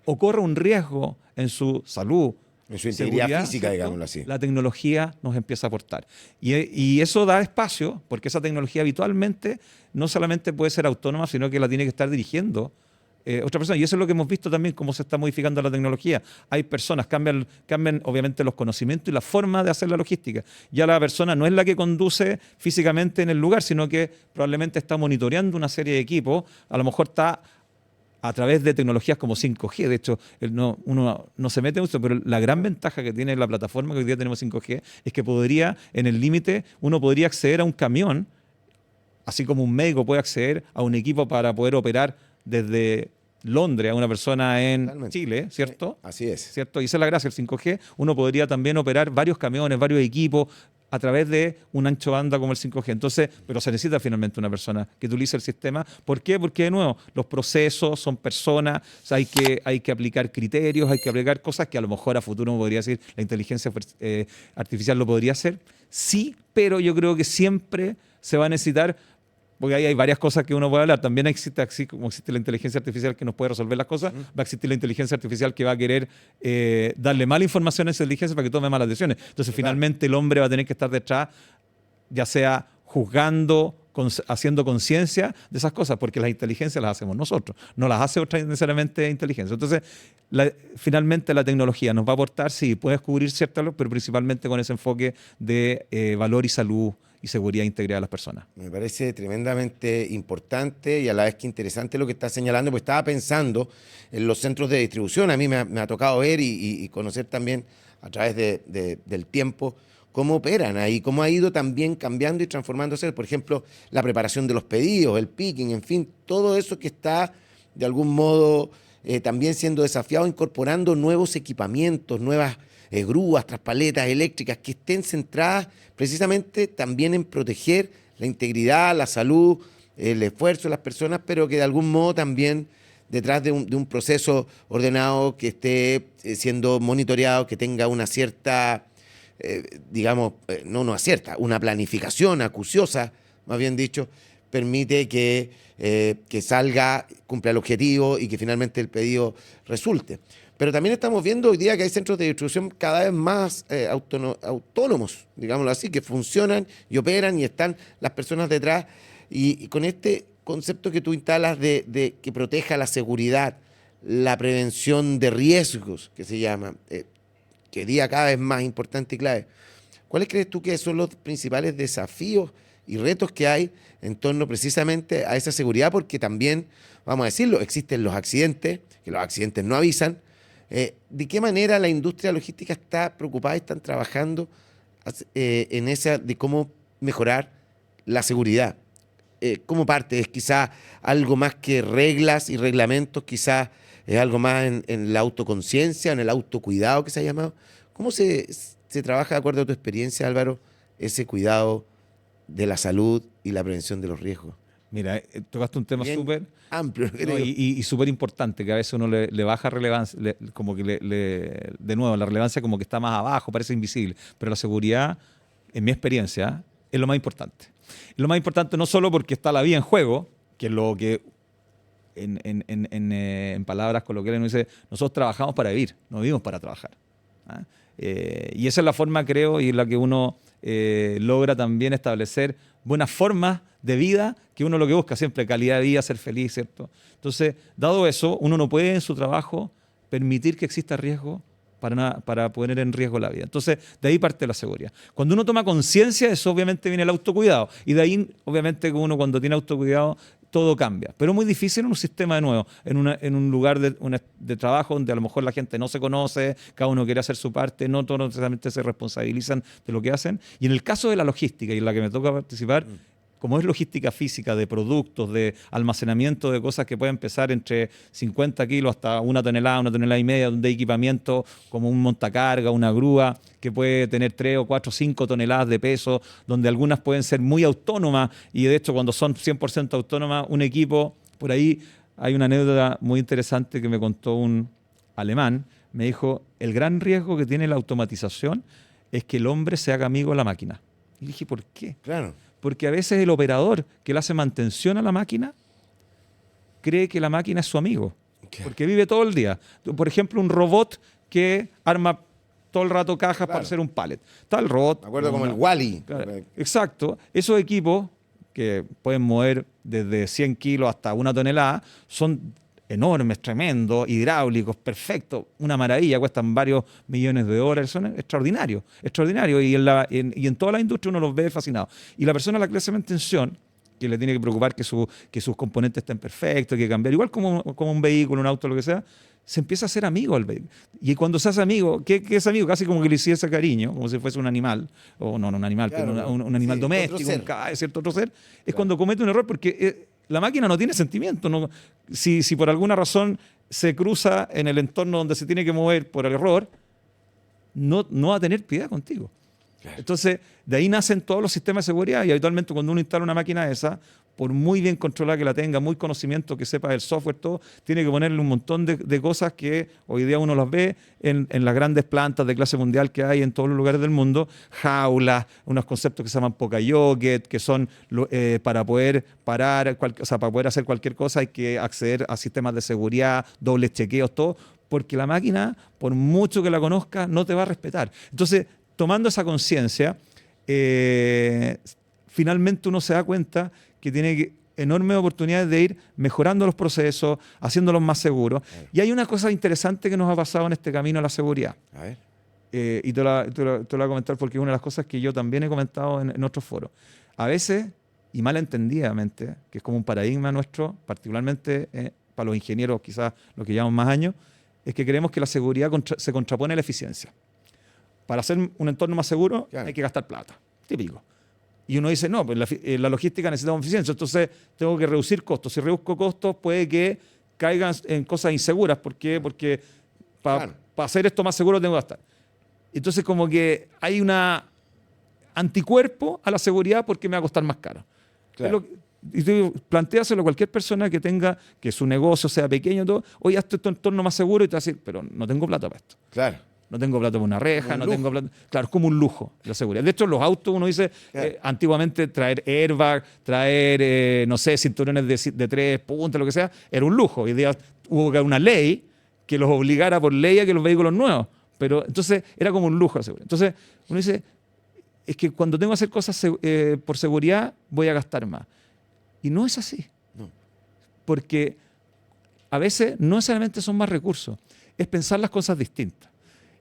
o corre un riesgo en su salud, En su integridad seguridad, física, ¿cierto? digámoslo así. La tecnología nos empieza a aportar. Y eso da espacio, porque esa tecnología habitualmente no solamente puede ser autónoma, sino que la tiene que estar dirigiendo otra persona. Y eso es lo que hemos visto también, cómo se está modificando la tecnología. Hay personas, cambian obviamente los conocimientos y la forma de hacer la logística. Ya la persona no es la que conduce físicamente en el lugar, sino que probablemente está monitoreando una serie de equipos, a lo mejor está a través de tecnologías como 5G. De hecho, uno no se mete mucho, pero la gran ventaja que tiene la plataforma que hoy día tenemos 5G es que en el límite, uno podría acceder a un camión, así como un médico puede acceder a un equipo para poder operar desde Londres a una persona en Totalmente. Chile, ¿cierto? Así es. ¿Cierto? Y esa es la gracia, el 5G. Uno podría también operar varios camiones, varios equipos a través de un ancho banda como el 5G. Entonces, pero se necesita finalmente una persona que utilice el sistema. ¿Por qué? Porque, de nuevo, los procesos son personas, o sea, hay que aplicar criterios, hay que aplicar cosas que a lo mejor a futuro uno podría decir, la inteligencia artificial lo podría hacer. Sí, pero yo creo que siempre se va a necesitar, porque ahí hay varias cosas que uno puede hablar. También existe, así como existe la inteligencia artificial que nos puede resolver las cosas, va a existir la inteligencia artificial que va a querer darle mala información a esa inteligencia para que tome malas decisiones. Entonces, finalmente, el hombre va a tener que estar detrás, ya sea juzgando, haciendo conciencia de esas cosas, porque las inteligencias las hacemos nosotros, no las hace otra necesariamente inteligencia. Entonces, finalmente la tecnología nos va a aportar, sí, puede descubrir ciertas, pero principalmente con ese enfoque de valor y salud y seguridad integral de las personas. Me parece tremendamente importante y a la vez que interesante lo que estás señalando, pues estaba pensando en los centros de distribución. A mí me ha tocado ver y conocer también a través del tiempo cómo operan ahí, cómo ha ido también cambiando y transformándose. Por ejemplo, la preparación de los pedidos, el picking, en fin, todo eso que está de algún modo también siendo desafiado, incorporando nuevos equipamientos, nuevas grúas, traspaletas eléctricas que estén centradas precisamente también en proteger la integridad, la salud, el esfuerzo de las personas, pero que de algún modo también detrás de un proceso ordenado que esté siendo monitoreado, que tenga una cierta, una planificación acuciosa, más bien dicho, permite que salga, cumpla el objetivo y que finalmente el pedido resulte. Pero también estamos viendo hoy día que hay centros de distribución cada vez más autónomos, digámoslo así, que funcionan y operan y están las personas detrás. Y con este concepto que tú instalas de que proteja la seguridad, la prevención de riesgos, que se llama, que hoy día cada vez más importante y clave, ¿cuáles crees tú que son los principales desafíos y retos que hay en torno precisamente a esa seguridad? Porque también, vamos a decirlo, existen los accidentes, que los accidentes no avisan. ¿De qué manera la industria logística está preocupada y están trabajando en esa de cómo mejorar la seguridad? ¿Cómo parte? ¿Es quizá algo más que reglas y reglamentos? ¿Quizá es algo más en la autoconciencia, en el autocuidado que se ha llamado? ¿Cómo se trabaja, de acuerdo a tu experiencia, Álvaro, ese cuidado de la salud y la prevención de los riesgos? Mira, tocaste un tema súper amplio, ¿no? y súper importante, que a veces uno le baja relevancia, como que de nuevo, la relevancia como que está más abajo, parece invisible, pero la seguridad, en mi experiencia, es lo más importante. Es lo más importante no solo porque está la vida en juego, que es lo que en palabras coloquiales uno dice, nosotros trabajamos para vivir, no vivimos para trabajar. ¿Ah? Y esa es la forma, creo, y la que uno logra también establecer buenas formas de vida, que uno lo que busca siempre, calidad de vida, ser feliz, ¿cierto? Entonces, dado eso, uno no puede en su trabajo permitir que exista riesgo para poner en riesgo la vida. Entonces, de ahí parte la seguridad. Cuando uno toma conciencia, eso obviamente viene el autocuidado. Y de ahí, obviamente, que uno cuando tiene autocuidado, todo cambia. Pero es muy difícil en un sistema, de nuevo, en un lugar de trabajo donde a lo mejor la gente no se conoce, cada uno quiere hacer su parte, no todos necesariamente se responsabilizan de lo que hacen. Y en el caso de la logística, y en la que me toca participar, como es logística física de productos, de almacenamiento de cosas que pueden pesar entre 50 kilos hasta 1 tonelada y media, donde hay equipamiento como un montacarga, una grúa, que puede tener 3 o 4 o 5 toneladas de peso, donde algunas pueden ser muy autónomas, y de hecho cuando son 100% autónomas, un equipo, por ahí hay una anécdota muy interesante que me contó un alemán, me dijo, el gran riesgo que tiene la automatización es que el hombre se haga amigo de la máquina. Y dije, ¿por qué? Claro. Porque a veces el operador que le hace mantención a la máquina cree que la máquina es su amigo, porque vive todo el día. Por ejemplo, un robot que arma todo el rato cajas Claro. para hacer un pallet. Está el robot. Me acuerdo como el Wally. Claro, exacto. Esos equipos que pueden mover desde 100 kilos hasta 1 tonelada son enormes, tremendos, hidráulicos, perfectos, una maravilla, cuestan varios millones de dólares, son extraordinarios, extraordinarios. Y en toda la industria uno los ve fascinados. Y la persona a la que le hace mantención, que le tiene que preocupar que sus componentes estén perfectos, que cambiar, igual como un vehículo, un auto, lo que sea, se empieza a hacer amigo al vehículo. Y cuando se hace amigo, ¿qué es amigo? Casi como que le hiciese cariño, como si fuese un animal, o no un animal, Claro, pero un animal doméstico, otro ser. ¿cierto? Otro ser, es cuando comete un error, porque la máquina no tiene sentimiento. No, si por alguna razón se cruza en el entorno donde se tiene que mover por el error, no va a tener piedad contigo. Claro. Entonces, de ahí nacen todos los sistemas de seguridad y habitualmente cuando uno instala una máquina de esa, por muy bien controlada que la tenga, muy conocimiento que sepa del software, todo, tiene que ponerle un montón de cosas que hoy día uno las ve en las grandes plantas de clase mundial que hay en todos los lugares del mundo, jaulas, unos conceptos que se llaman Poka-Yoke, que son para poder parar, para poder hacer cualquier cosa hay que acceder a sistemas de seguridad, dobles chequeos, todo, porque la máquina, por mucho que la conozca, no te va a respetar. Entonces, tomando esa conciencia, finalmente uno se da cuenta que tiene enormes oportunidades de ir mejorando los procesos, haciéndolos más seguros. Y hay una cosa interesante que nos ha pasado en este camino a la seguridad. A ver. Y te la voy a comentar porque es una de las cosas que yo también he comentado en otros foros. A veces, y malentendidamente, que es como un paradigma nuestro, particularmente para los ingenieros, quizás lo que llevamos más años, es que creemos que la seguridad se contrapone a la eficiencia. Para hacer un entorno más seguro hay que gastar plata. Típico. Y uno dice, no, pues la logística necesitamos eficiencia, entonces tengo que reducir costos. Si reduzco costos, puede que caigan en cosas inseguras. ¿Por qué? Porque para hacer esto más seguro tengo que gastar. Entonces, como que hay una anticuerpo a la seguridad porque me va a costar más caro. Claro. Y tú plantéaselo a cualquier persona que tenga, que su negocio sea pequeño, todo, oye, haz tu entorno más seguro y te va a decir, pero no tengo plata para esto. Claro. No tengo plata para una reja, no lujo. tengo plata. Claro, es como un lujo la seguridad. De hecho, los autos, uno dice, antiguamente traer airbag, traer, no sé, cinturones de 3 puntos, lo que sea, era un lujo. Hoy día hubo que haber una ley que los obligara por ley a que los vehículos nuevos. Pero entonces era como un lujo la seguridad. Entonces, uno dice, es que cuando tengo que hacer cosas por seguridad, voy a gastar más. Y no es así. No. Porque a veces no necesariamente son más recursos, es pensar las cosas distintas.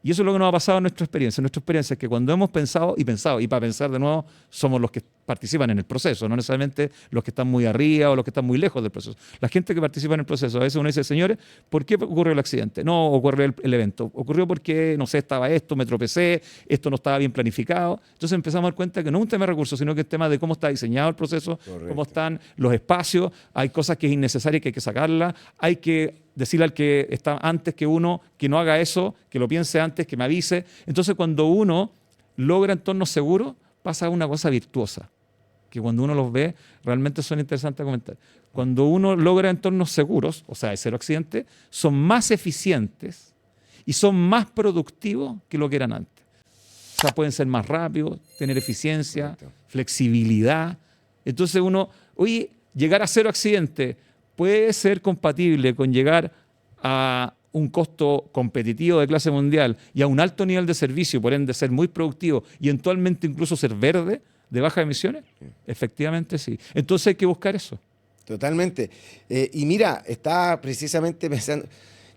Y eso es lo que nos ha pasado en nuestra experiencia. En nuestra experiencia es que cuando hemos pensado, y para pensar de nuevo, somos los que participan en el proceso, no necesariamente los que están muy arriba o los que están muy lejos del proceso. La gente que participa en el proceso, a veces uno dice, señores, ¿por qué ocurrió el accidente? No, ocurrió el evento. Ocurrió porque, no sé, estaba esto, me tropecé, esto no estaba bien planificado. Entonces empezamos a dar cuenta que no es un tema de recursos, sino que es un tema de cómo está diseñado el proceso, Correcto. cómo están los espacios, hay cosas que es innecesaria que hay que sacarlas, hay que decirle al que está antes que uno que no haga eso, que lo piense antes, que me avise. Entonces, cuando uno logra entornos seguros, pasa una cosa virtuosa, que cuando uno los ve, realmente son interesantes de comentar. Cuando uno logra entornos seguros, o sea, de cero accidentes, son más eficientes y son más productivos que lo que eran antes. O sea, pueden ser más rápidos, tener eficiencia, Correcto. flexibilidad. Entonces uno, oye, llegar a cero accidentes puede ser compatible con llegar a un costo competitivo de clase mundial y a un alto nivel de servicio, por ende ser muy productivo y eventualmente incluso ser verde, de bajas emisiones. Efectivamente sí. Entonces hay que buscar eso. Totalmente. Y mira, estaba precisamente pensando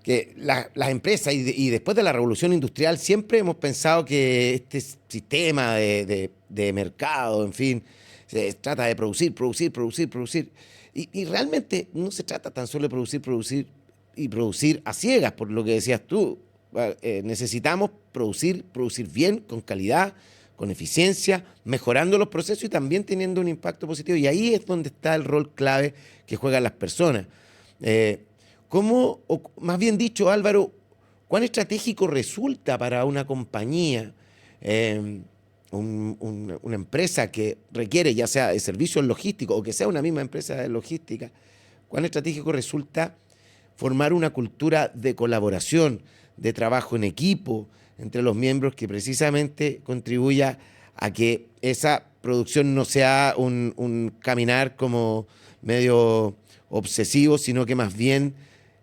que las empresas, y después de la revolución industrial, siempre hemos pensado que este sistema de mercado, en fin, se trata de producir. Y realmente no se trata tan solo de producir a ciegas, por lo que decías tú. Necesitamos producir bien, con calidad, con eficiencia, mejorando los procesos y también teniendo un impacto positivo. Y ahí es donde está el rol clave que juegan las personas. ¿Cómo, o más bien dicho, Álvaro, cuán estratégico resulta para una compañía, una empresa que requiere ya sea de servicios logísticos o que sea una misma empresa de logística, cuán estratégico resulta formar una cultura de colaboración, de trabajo en equipo entre los miembros que precisamente contribuya a que esa producción no sea un caminar como medio obsesivo, sino que más bien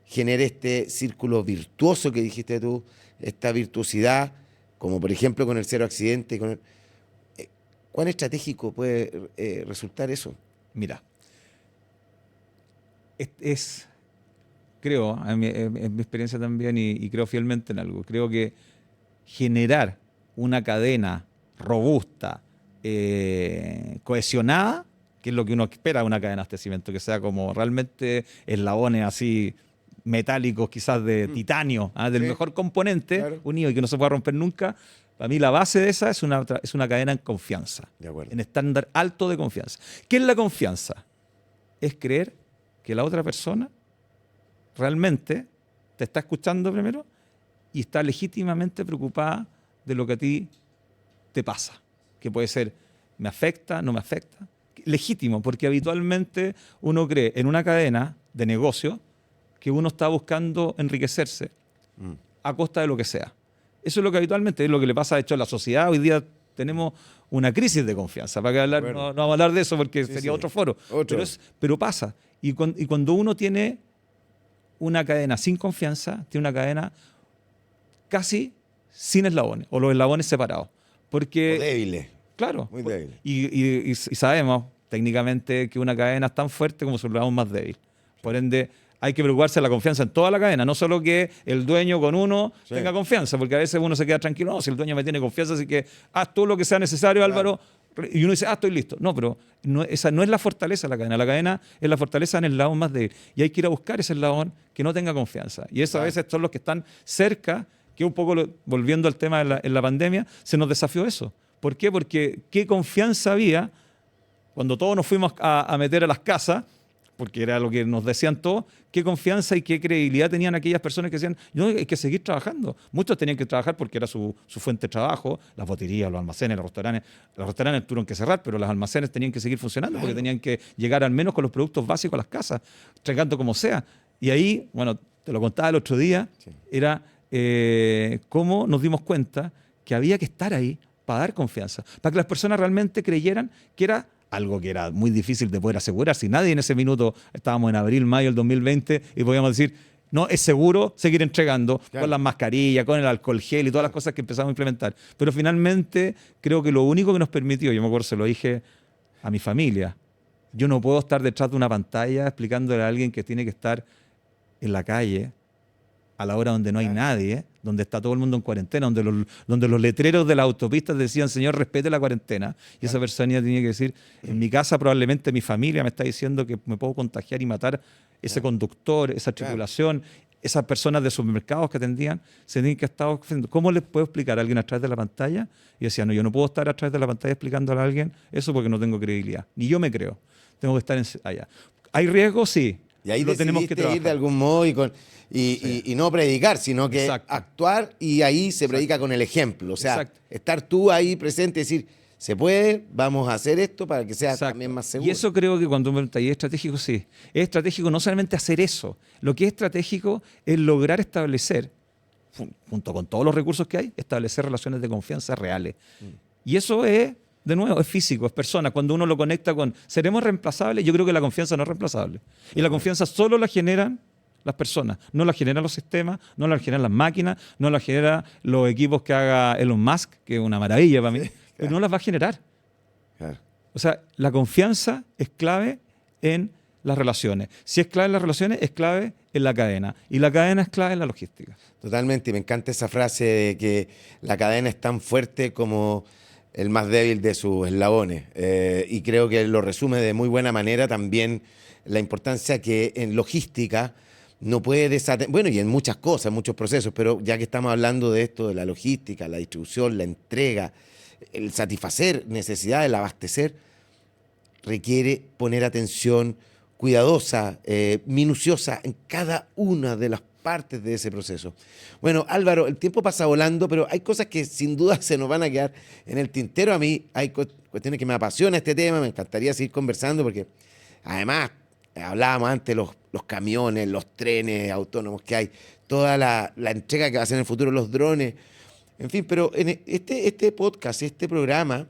genere este círculo virtuoso que dijiste tú, esta virtuosidad como por ejemplo con el cero accidente, ¿cuán estratégico puede resultar eso? Mira, creo, en mi experiencia también, y creo fielmente en algo, creo que generar una cadena robusta, cohesionada, que es lo que uno espera de una cadena de abastecimiento, que sea como realmente eslabones así metálicos, quizás de titanio, del Sí, mejor componente, claro. unido y que no se pueda romper nunca. Para mí la base de esa es una cadena en confianza, De acuerdo. en estándar alto de confianza. ¿Qué es la confianza? Es creer que la otra persona realmente te está escuchando primero y está legítimamente preocupada de lo que a ti te pasa. Que puede ser, ¿me afecta? ¿No me afecta? Legítimo, porque habitualmente uno cree en una cadena de negocio que uno está buscando enriquecerse a costa de lo que sea. Eso es lo que habitualmente es lo que le pasa, de hecho, a la sociedad. Hoy día tenemos una crisis de confianza. ¿Para qué hablar? Bueno. No vamos a hablar de eso porque Sí, sería sí. otro foro. Otro. Pero pasa. Y cuando uno tiene una cadena sin confianza, tiene una cadena casi sin eslabones, o los eslabones separados. Porque, O débiles. claro, Muy débiles. y sabemos técnicamente que una cadena es tan fuerte como su eslabón más débil. Por ende, hay que preocuparse de la confianza en toda la cadena, no solo que el dueño con uno Sí. tenga confianza, porque a veces uno se queda tranquilo, no, si el dueño me tiene confianza, así que haz todo lo que sea necesario, Álvaro, y uno dice, estoy listo. No, pero esa no es la fortaleza de la cadena es la fortaleza en el eslabón más débil. Y hay que ir a buscar ese eslabón que no tenga confianza. Y eso a veces son los que están cerca, que un poco, volviendo al tema en la pandemia, se nos desafió eso. ¿Por qué? Porque qué confianza había cuando todos nos fuimos a meter a las casas, porque era lo que nos decían todos, qué confianza y qué credibilidad tenían aquellas personas que decían, no, hay que seguir trabajando. Muchos tenían que trabajar porque era su fuente de trabajo, las boterías, los almacenes, los restaurantes. Los restaurantes tuvieron que cerrar, pero los almacenes tenían que seguir funcionando porque tenían que llegar al menos con los productos básicos a las casas, entregando como sea. Y ahí, bueno, te lo contaba el otro día, era cómo nos dimos cuenta que había que estar ahí para dar confianza, para que las personas realmente creyeran que era algo que era muy difícil de poder asegurar. Si nadie en ese minuto, estábamos en abril, mayo del 2020, y podíamos decir, no, es seguro seguir entregando con las mascarillas, con el alcohol gel y todas las cosas que empezamos a implementar. Pero finalmente creo que lo único que nos permitió, yo me acuerdo, se lo dije a mi familia, yo no puedo estar detrás de una pantalla explicándole a alguien que tiene que estar en la calle a la hora donde no hay nadie, donde está todo el mundo en cuarentena, donde los letreros de las autopistas decían, señor, respete la cuarentena. Y esa persona tenía que decir, en mi casa probablemente mi familia me está diciendo que me puedo contagiar y matar ese conductor, esa tripulación, esas personas de supermercados que atendían, se tenían que estar, ¿cómo les puedo explicar a alguien a través de la pantalla? Y decía, no, yo no puedo estar a través de la pantalla explicándole a alguien eso porque no tengo credibilidad. Ni yo me creo. Tengo que estar allá. ¿Hay riesgo? Sí. Y ahí lo tenemos que trabajar. ir de algún modo y no predicar, sino que actuar, y ahí se predica con el ejemplo. O sea, estar tú ahí presente y decir, se puede, vamos a hacer esto para que sea también más seguro. Y eso creo que cuando me preguntáis, ¿es estratégico? Sí. Es estratégico no solamente hacer eso. Lo que es estratégico es lograr establecer, junto con todos los recursos que hay, establecer relaciones de confianza reales. Y eso es, de nuevo, es físico, es persona. Cuando uno lo conecta con ¿seremos reemplazables? Yo creo que la confianza no es reemplazable. Y la confianza solo la generan las personas. No la generan los sistemas, no la generan las máquinas, no la generan los equipos que haga Elon Musk, que es una maravilla para mí, pero no las va a generar. Claro. O sea, la confianza es clave en las relaciones. Si es clave en las relaciones, es clave en la cadena. Y la cadena es clave en la logística. Totalmente. Y me encanta esa frase de que la cadena es tan fuerte como el más débil de sus eslabones. Y creo que lo resume de muy buena manera también la importancia que en logística no puede desatender, bueno, y en muchas cosas, en muchos procesos, pero ya que estamos hablando de esto, de la logística, la distribución, la entrega, el satisfacer necesidades, el abastecer, requiere poner atención cuidadosa, minuciosa en cada una de las partes de ese proceso. Bueno, Álvaro, el tiempo pasa volando, pero hay cosas que sin duda se nos van a quedar en el tintero. A mí hay cuestiones que me apasiona este tema, me encantaría seguir conversando porque además hablábamos antes los camiones, los trenes autónomos que hay, toda la entrega que va a hacer en el futuro, los drones, en fin, pero en este podcast, este programa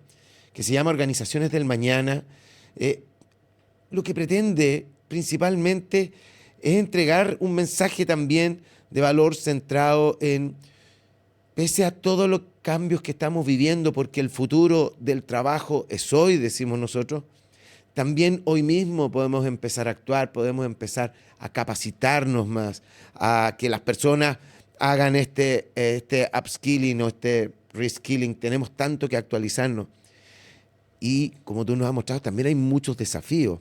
que se llama Organizaciones del Mañana, lo que pretende principalmente es entregar un mensaje también de valor centrado en, pese a todo lo cambios que estamos viviendo, porque el futuro del trabajo es hoy, decimos nosotros, también hoy mismo podemos empezar a actuar, podemos empezar a capacitarnos más, a que las personas hagan este upskilling o este reskilling. Tenemos tanto que actualizarnos. Y como tú nos has mostrado, también hay muchos desafíos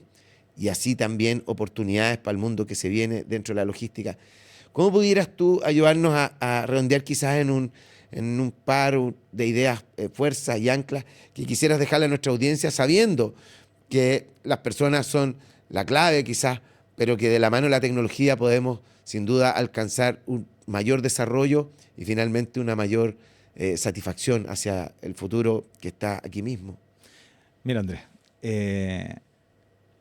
y así también oportunidades para el mundo que se viene dentro de la logística. ¿Cómo pudieras tú ayudarnos a redondear quizás en un par de ideas, fuerzas y anclas que quisieras dejarle a nuestra audiencia, sabiendo que las personas son la clave quizás, pero que de la mano de la tecnología podemos sin duda alcanzar un mayor desarrollo y finalmente una mayor satisfacción hacia el futuro que está aquí mismo? Mira, Andrés,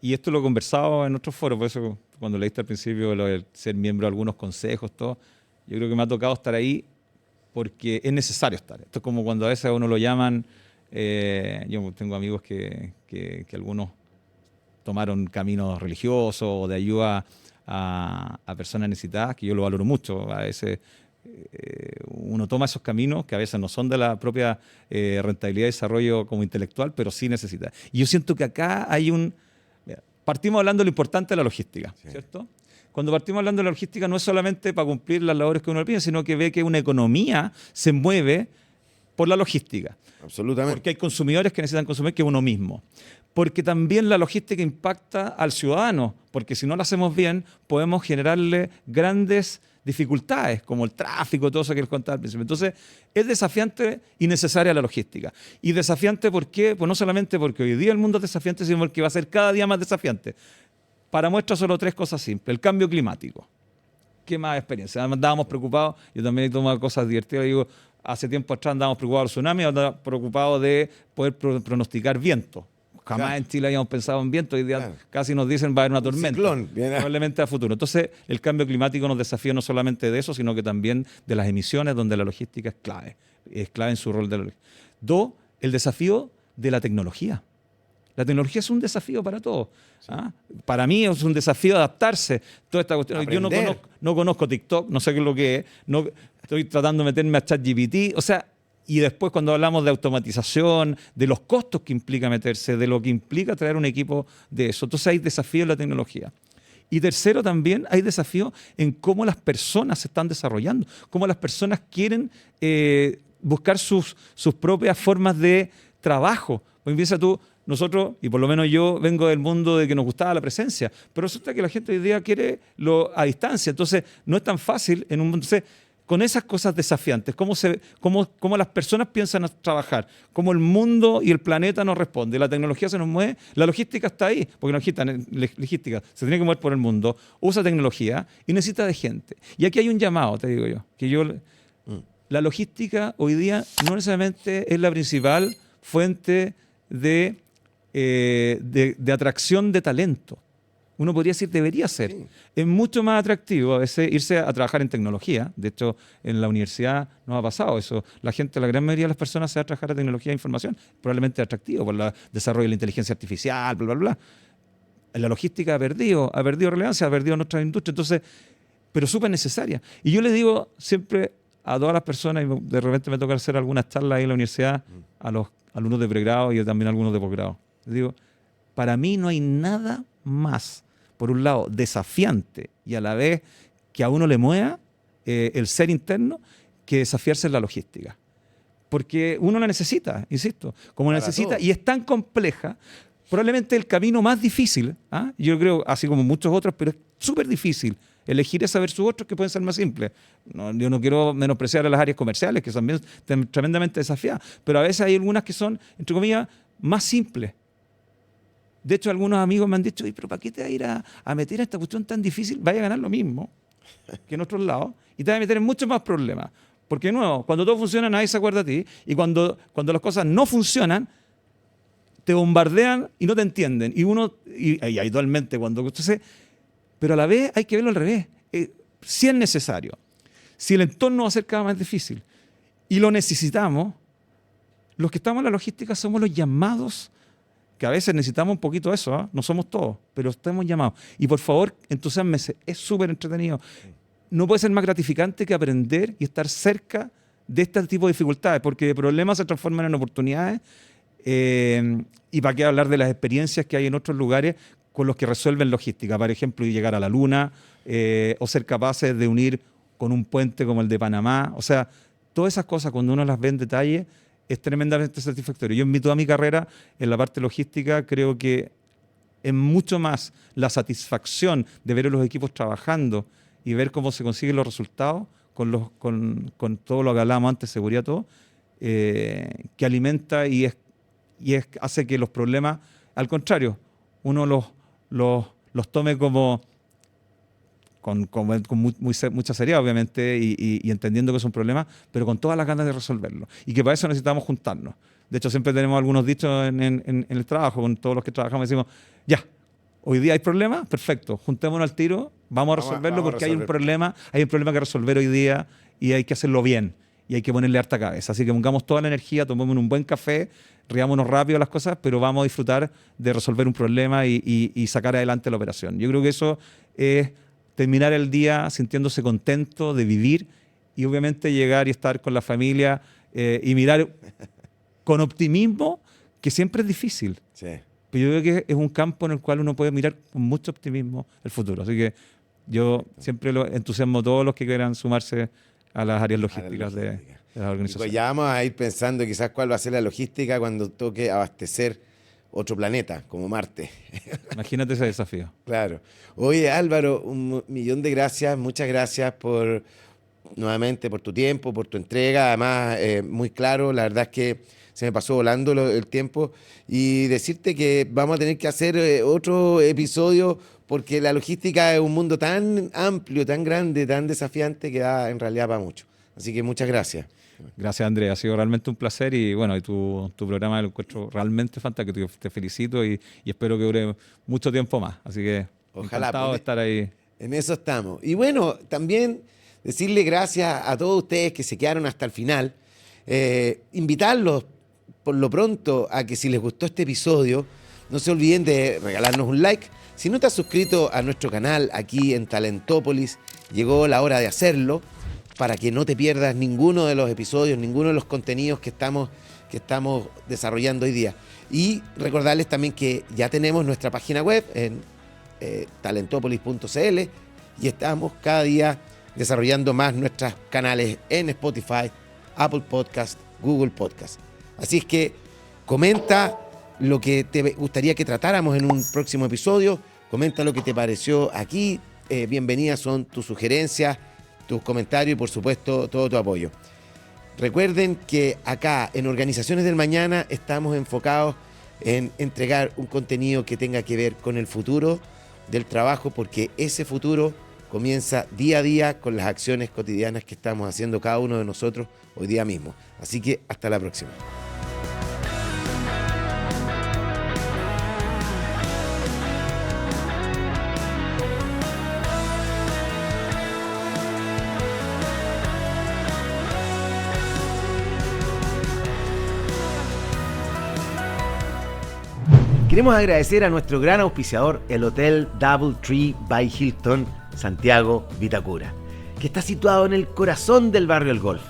y esto lo he conversado en otros foros, por eso cuando leíste al principio lo de ser miembro de algunos consejos, todo, yo creo que me ha tocado estar ahí porque es necesario estar. Esto es como cuando a veces a uno lo llaman, yo tengo amigos que algunos tomaron caminos religiosos o de ayuda a personas necesitadas, que yo lo valoro mucho. A veces uno toma esos caminos que a veces no son de la propia rentabilidad y desarrollo como intelectual, pero sí necesita. Y yo siento que acá hay partimos hablando de lo importante de la logística, sí, ¿cierto? Cuando partimos hablando de la logística no es solamente para cumplir las labores que uno le pide, sino que ve que una economía se mueve por la logística. Absolutamente. Porque hay consumidores que necesitan consumir que uno mismo. Porque también la logística impacta al ciudadano, porque si no lo hacemos bien, podemos generarle grandes dificultades, como el tráfico, todo eso que les contaba al principio. Entonces, es desafiante y necesaria la logística. Y desafiante, ¿por qué? Pues no solamente porque hoy día el mundo es desafiante, sino porque va a ser cada día más desafiante. Para muestra solo 3 cosas simples. El cambio climático. ¿Qué más experiencia? Andábamos preocupados, yo también he tomado cosas divertidas, digo, hace tiempo atrás andábamos preocupados del tsunami, ahora preocupados de poder pronosticar viento. Jamás claro. En Chile habíamos pensado en viento, hoy día claro. Casi nos dicen va a haber una tormenta. Ciclón, probablemente a futuro. Entonces, el cambio climático nos desafía no solamente de eso, sino que también de las emisiones, donde la logística es clave en su rol de la logística. 2, el desafío de la tecnología. La tecnología es un desafío para todos. Sí. ¿Ah? Para mí es un desafío adaptarse. Toda esta cuestión. Yo no conozco TikTok, no sé qué es lo que es. No, estoy tratando de meterme a ChatGPT. O sea, y después cuando hablamos de automatización, de los costos que implica meterse, de lo que implica traer un equipo de eso. Entonces hay desafíos en la tecnología. Y tercero, también hay desafíos en cómo las personas se están desarrollando, cómo las personas quieren buscar sus propias formas de trabajo. Pues piensa tú, nosotros, y por lo menos yo vengo del mundo de que nos gustaba la presencia, pero resulta que la gente hoy día quiere a distancia. Entonces no es tan fácil en un mundo. Entonces, con esas cosas desafiantes, cómo las personas piensan trabajar, cómo el mundo y el planeta nos responde, la tecnología se nos mueve, la logística está ahí, porque la logística se tiene que mover por el mundo, usa tecnología y necesita de gente. Y aquí hay un llamado, te digo yo, la logística hoy día no necesariamente es la principal fuente de atracción de talento. Uno podría decir, debería ser. Sí. Es mucho más atractivo a veces irse a trabajar en tecnología. De hecho, en la universidad nos ha pasado eso. La gran mayoría de las personas se va a trabajar en tecnología de información. Probablemente es atractivo por el desarrollo de la inteligencia artificial, bla, bla, bla. La logística ha perdido relevancia, ha perdido nuestra industria. Entonces, pero súper necesaria. Y yo le digo siempre a todas las personas, y de repente me toca hacer algunas charlas ahí en la universidad, a los alumnos de pregrado y también a algunos de posgrado. Les digo, para mí no hay nada más, por un lado, desafiante y a la vez que a uno le mueva el ser interno, que desafiarse en la logística. Porque uno la necesita, insisto, como la necesita, y es tan compleja, probablemente el camino más difícil, yo creo, así como muchos otros, pero es súper difícil elegir esa versus otros que pueden ser más simples. Yo no quiero menospreciar a las áreas comerciales, que son tremendamente desafiadas, pero a veces hay algunas que son, entre comillas, más simples. De hecho, algunos amigos me han dicho, pero ¿para qué te vas a ir a meter a esta cuestión tan difícil? Vaya a ganar lo mismo que en otros lados y te vas a meter en muchos más problemas. Porque, de nuevo, cuando todo funciona, nadie se acuerda de ti. Y cuando las cosas no funcionan, te bombardean y no te entienden. Y habitualmente cuando... Entonces, pero a la vez hay que verlo al revés. Si es necesario, si el entorno va a ser cada vez más difícil y lo necesitamos, los que estamos en la logística somos los llamados, que a veces necesitamos un poquito eso, no somos todos, pero estamos llamados. Y por favor, entusiasmese, es súper entretenido. No puede ser más gratificante que aprender y estar cerca de este tipo de dificultades, porque de problemas se transforman en oportunidades. Y para qué hablar de las experiencias que hay en otros lugares con los que resuelven logística, por ejemplo, llegar a la Luna, o ser capaces de unir con un puente como el de Panamá. O sea, todas esas cosas, cuando uno las ve en detalle, es tremendamente satisfactorio. Yo en toda mi carrera, en la parte logística, creo que es mucho más la satisfacción de ver a los equipos trabajando y ver cómo se consiguen los resultados con todo lo que hablábamos antes, seguridad, todo, que alimenta y hace que los problemas, al contrario, uno los tome con mucha seriedad, obviamente, y entendiendo que es un problema, pero con todas las ganas de resolverlo. Y que para eso necesitamos juntarnos. De hecho, siempre tenemos algunos dichos en el trabajo, con todos los que trabajamos, decimos, ya, hoy día hay problemas, perfecto, juntémonos al tiro, vamos a resolverlo porque hay un problema que resolver hoy día y hay que hacerlo bien. Y hay que ponerle harta cabeza. Así que pongamos toda la energía, tomemos un buen café, riámonos rápido las cosas, pero vamos a disfrutar de resolver un problema y sacar adelante la operación. Yo creo que eso es terminar el día sintiéndose contento de vivir y obviamente llegar y estar con la familia y mirar con optimismo, que siempre es difícil. Sí. Pero yo creo que es un campo en el cual uno puede mirar con mucho optimismo el futuro. Así que yo siempre entusiasmo a todos los que quieran sumarse a las áreas logísticas de las organizaciones. Pues ya vamos a ir pensando quizás cuál va a ser la logística cuando toque abastecer otro planeta, como Marte. Imagínate ese desafío. Claro. Oye, Álvaro, 1.000.000 de gracias. Muchas gracias nuevamente por tu tiempo, por tu entrega. Además, muy claro. La verdad es que se me pasó volando el tiempo. Y decirte que vamos a tener que hacer otro episodio porque la logística es un mundo tan amplio, tan grande, tan desafiante que da en realidad para mucho. Así que muchas gracias. Gracias, Andrés. Ha sido realmente un placer y bueno, y tu programa lo encuentro realmente fantástico. Te felicito y espero que dure mucho tiempo más. Así que Ojalá, encantado de estar ahí. En eso estamos. Y bueno, también decirle gracias a todos ustedes que se quedaron hasta el final. Invitarlos por lo pronto a que si les gustó este episodio, no se olviden de regalarnos un like. Si no te has suscrito a nuestro canal aquí en Talentópolis, llegó la hora de hacerlo para que no te pierdas ninguno de los episodios, ninguno de los contenidos que estamos desarrollando hoy día. Y recordarles también que ya tenemos nuestra página web en talentopolis.cl y estamos cada día desarrollando más nuestros canales en Spotify, Apple Podcast, Google Podcast. Así es que comenta lo que te gustaría que tratáramos en un próximo episodio, comenta lo que te pareció aquí, bienvenidas son tus sugerencias, tus comentarios y por supuesto todo tu apoyo. Recuerden que acá en Organizaciones del Mañana estamos enfocados en entregar un contenido que tenga que ver con el futuro del trabajo, porque ese futuro comienza día a día con las acciones cotidianas que estamos haciendo cada uno de nosotros hoy día mismo. Así que hasta la próxima. Queremos agradecer a nuestro gran auspiciador, el Hotel DoubleTree by Hilton Santiago Vitacura, que está situado en el corazón del barrio El Golf,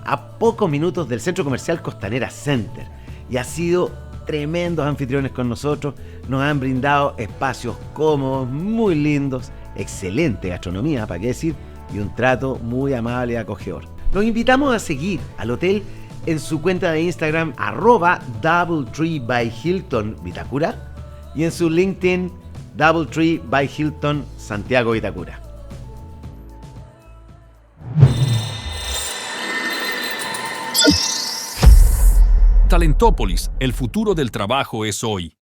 a pocos minutos del Centro Comercial Costanera Center, y ha sido tremendos anfitriones con nosotros. Nos han brindado espacios cómodos, muy lindos, excelente gastronomía, para qué decir, y un trato muy amable y acogedor. Los invitamos a seguir al hotel en su cuenta de Instagram @DoubleTree by Hilton Vitacura y en su LinkedIn DoubleTree by Hilton Santiago Vitacura. Talentópolis, el futuro del trabajo es hoy.